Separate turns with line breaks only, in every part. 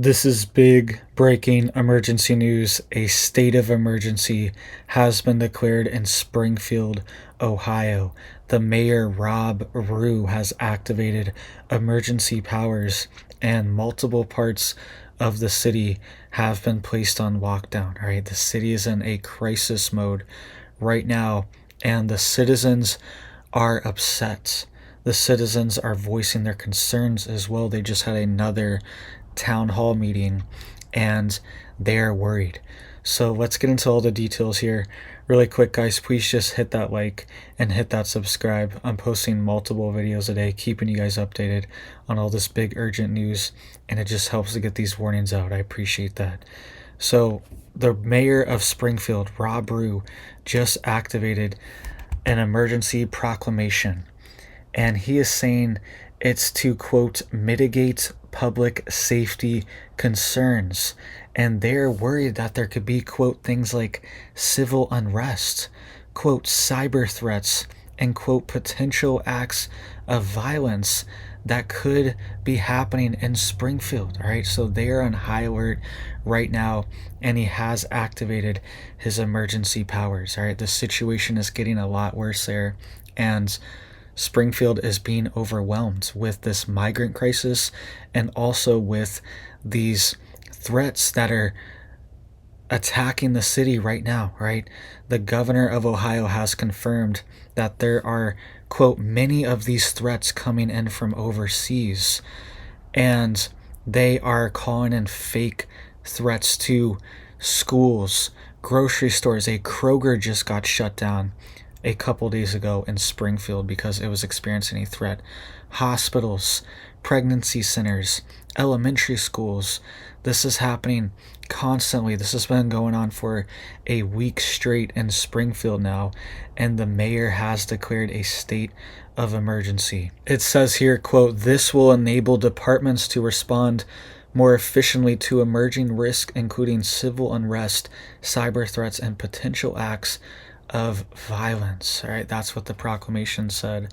This is big breaking emergency news. A state of emergency has been declared in Springfield, Ohio. The mayor, Rob Rue, has activated emergency powers, and multiple parts of the city have been placed on lockdown. All right, the city is in a crisis mode right now, and the citizens are upset. The citizens are voicing their concerns as well. They just had another town hall meeting and they're worried. So let's get into all the details here really quick, guys. Please just hit that like and hit that subscribe. I'm posting multiple videos a day, keeping you guys updated on all this big urgent news, and it just helps to get these warnings out. I appreciate that. So the mayor of Springfield, Rob Rue, just activated an emergency proclamation, and he is saying it's to, quote, mitigate public safety concerns. And they're worried that there could be, quote, things like civil unrest, quote, cyber threats, and, quote, potential acts of violence that could be happening in Springfield. All right, so they are on high alert right now, and he has activated his emergency powers. All right, the situation is getting a lot worse there, and Springfield is being overwhelmed with this migrant crisis and also with these threats that are attacking the city right now, right? The governor of Ohio has confirmed that there are, quote, many of these threats coming in from overseas, and they are calling in fake threats to schools, grocery stores. A Kroger just got shut down a couple days ago in Springfield because it was experiencing a threat. Hospitals, pregnancy centers, elementary schools. This is happening constantly. This has been going on for a week straight in Springfield now, and the mayor has declared a state of emergency. It says here, quote, this will enable departments to respond more efficiently to emerging risks, including civil unrest, cyber threats, and potential acts of violence. All right, that's what the proclamation said,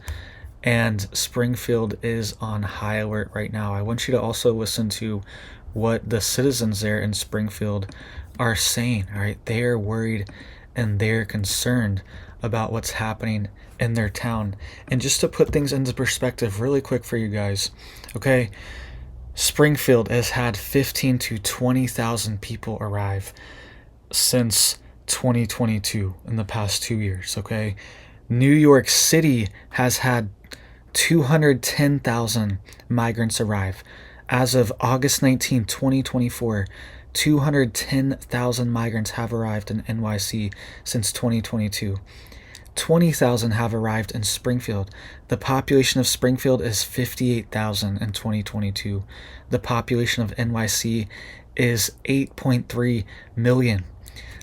and Springfield is on high alert right now. I want you to also listen to what the citizens there in Springfield are saying. All right, they are worried and they're concerned about what's happening in their town. And just to put things into perspective really quick for you guys, okay, Springfield has had 15 to 20,000 people arrive since 2022 in the past 2 years. Okay, New York City has had 210,000 migrants arrive as of August 19, 2024. 210,000 migrants have arrived in NYC since 2022. 20,000 have arrived in Springfield. The population of Springfield is 58,000 in 2022. The population of NYC is 8.3 million.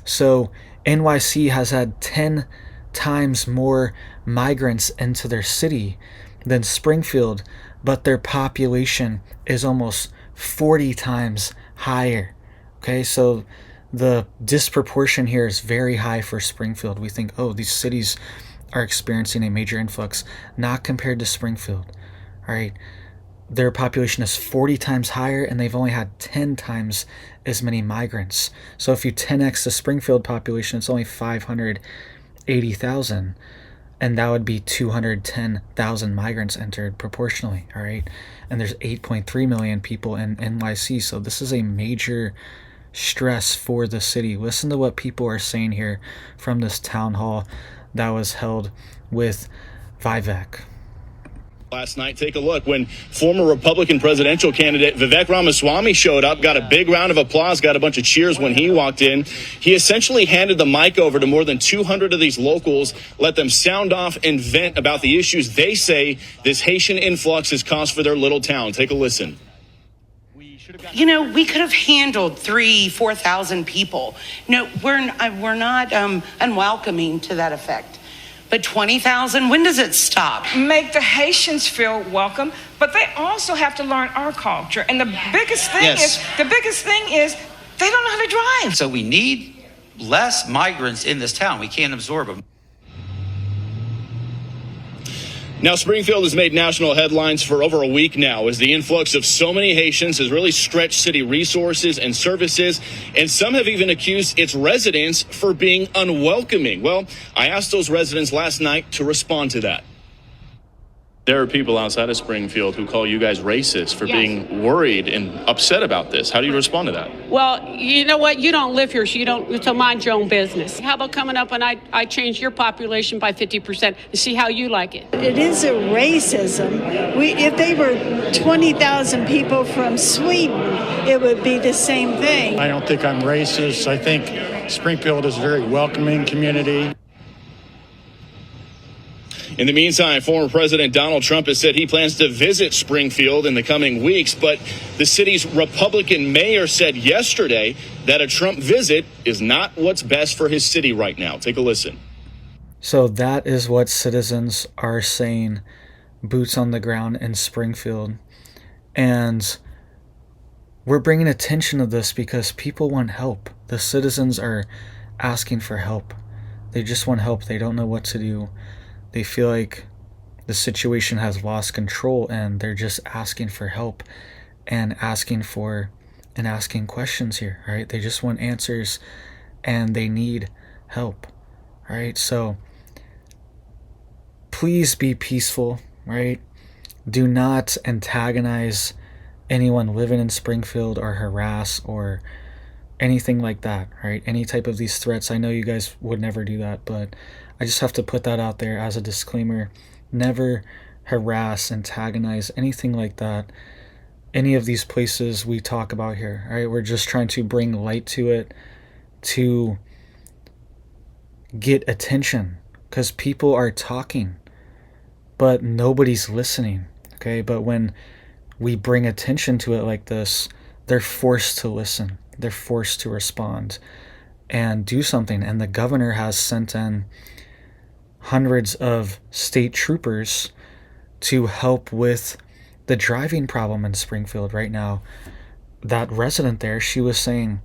So NYC has had 10 times more migrants into their city than Springfield, but their population is almost 40 times higher. Okay, so the disproportion here is very high for Springfield. We think, oh, these cities are experiencing a major influx, not compared to Springfield. All right, their population is 40 times higher, and they've only had 10 times as many migrants. So if you 10x the Springfield population, it's only 580,000, and that would be 210,000 migrants entered proportionally. All right, and there's 8.3 million people in NYC, so this is a major stress for the city. Listen to what people are saying here from this town hall that was held with Vivek
last night. Take a look. When former Republican presidential candidate Vivek Ramaswamy showed up, got a big round of applause, got a bunch of cheers when he walked in. He essentially handed the mic over to more than 200 of these locals, let them sound off and vent about the issues they say this Haitian influx has caused for their little town. Take a listen.
You know, we could have handled 4,000 people. No, we're not unwelcoming to that effect. But 20,000, when does it stop?
Make the Haitians feel welcome, but they also have to learn our culture. And the biggest thing is they don't know how to drive.
So we need less migrants in this town. We can't absorb them.
Now, Springfield has made national headlines for over a week now as the influx of so many Haitians has really stretched city resources and services, and some have even accused its residents for being unwelcoming. Well, I asked those residents last night to respond to that. There are people outside of Springfield who call you guys racist for being worried and upset about this. How do you respond to that?
Well, you know what? You don't live here, so mind your own business. How about coming up and I change your population by 50% and see how you like it?
It is a racism. If they were 20,000 people from Sweden, it would be the same thing.
I don't think I'm racist. I think Springfield is a very welcoming community.
In the meantime, former President Donald Trump has said he plans to visit Springfield in the coming weeks, but the city's Republican mayor said yesterday that a Trump visit is not what's best for his city right now. Take a listen.
So that is what citizens are saying, boots on the ground in Springfield. And we're bringing attention to this because people want help. The citizens are asking for help. They just want help. They don't know what to do. They feel like the situation has lost control and they're just asking for help and asking questions here, right? They just want answers and they need help, right? So please be peaceful, right? Do not antagonize anyone living in Springfield or harass or anything like that, right? Any type of these threats. I know you guys would never do that, but I just have to put that out there as a disclaimer. Never harass, antagonize, anything like that. Any of these places we talk about here, right? We're just trying to bring light to it to get attention because people are talking, but nobody's listening, okay? But when we bring attention to it like this, they're forced to listen. They're forced to respond and do something. And the governor has sent in hundreds of state troopers to help with the driving problem in Springfield right now. That resident there, she was saying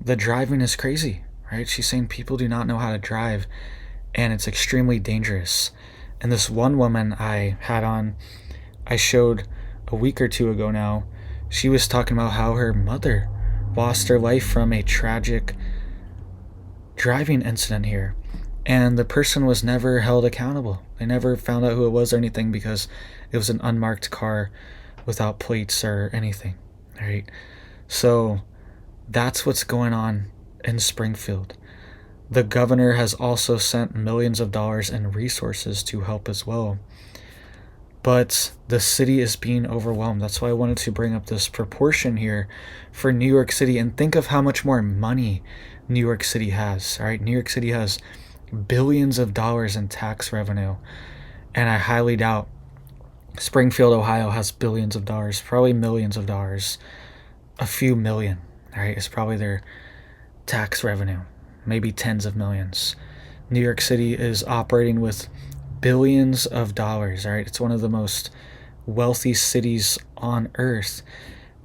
the driving is crazy, right? She's saying people do not know how to drive and it's extremely dangerous. And this one woman I showed a week or two ago now, she was talking about how her mother lost her life from a tragic driving incident here. And the person was never held accountable. They never found out who it was or anything because it was an unmarked car without plates or anything, right? So that's what's going on in Springfield. The governor has also sent millions of dollars in resources to help as well. But the city is being overwhelmed. That's why I wanted to bring up this proportion here for New York City. And think of how much more money New York City has, all right? New York City has billions of dollars in tax revenue, and I highly doubt Springfield, Ohio has billions of dollars, probably millions of dollars, a few million, right? It's probably their tax revenue, maybe tens of millions. New York City is operating with billions of dollars, right? It's one of the most wealthy cities on earth,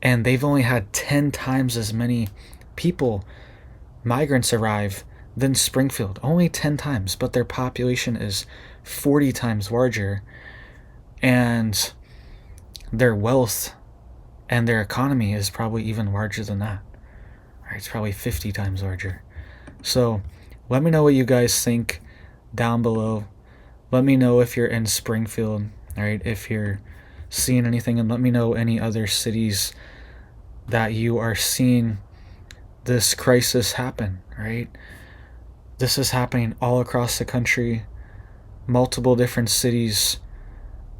and they've only had 10 times as many people, migrants, arrive than Springfield, only 10 times, but their population is 40 times larger, and their wealth and their economy is probably even larger than that. All right, it's probably 50 times larger. So let me know what you guys think down below. Let me know if you're in Springfield, all right, if you're seeing anything, and let me know any other cities that you are seeing this crisis happen, right? This is happening all across the country. Multiple different cities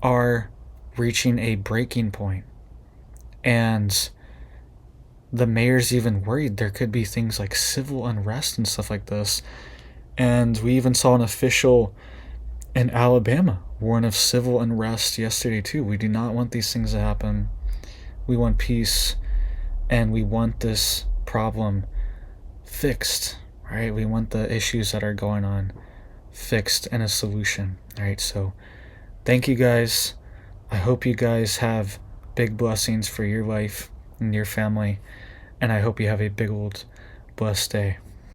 are reaching a breaking point. And the mayor's even worried there could be things like civil unrest and stuff like this. And we even saw an official in Alabama warn of civil unrest yesterday too. We do not want these things to happen. We want peace, and we want this problem fixed. Right, we want the issues that are going on fixed and a solution. All right, so thank you guys. I hope you guys have big blessings for your life and your family, and I hope you have a big old blessed day.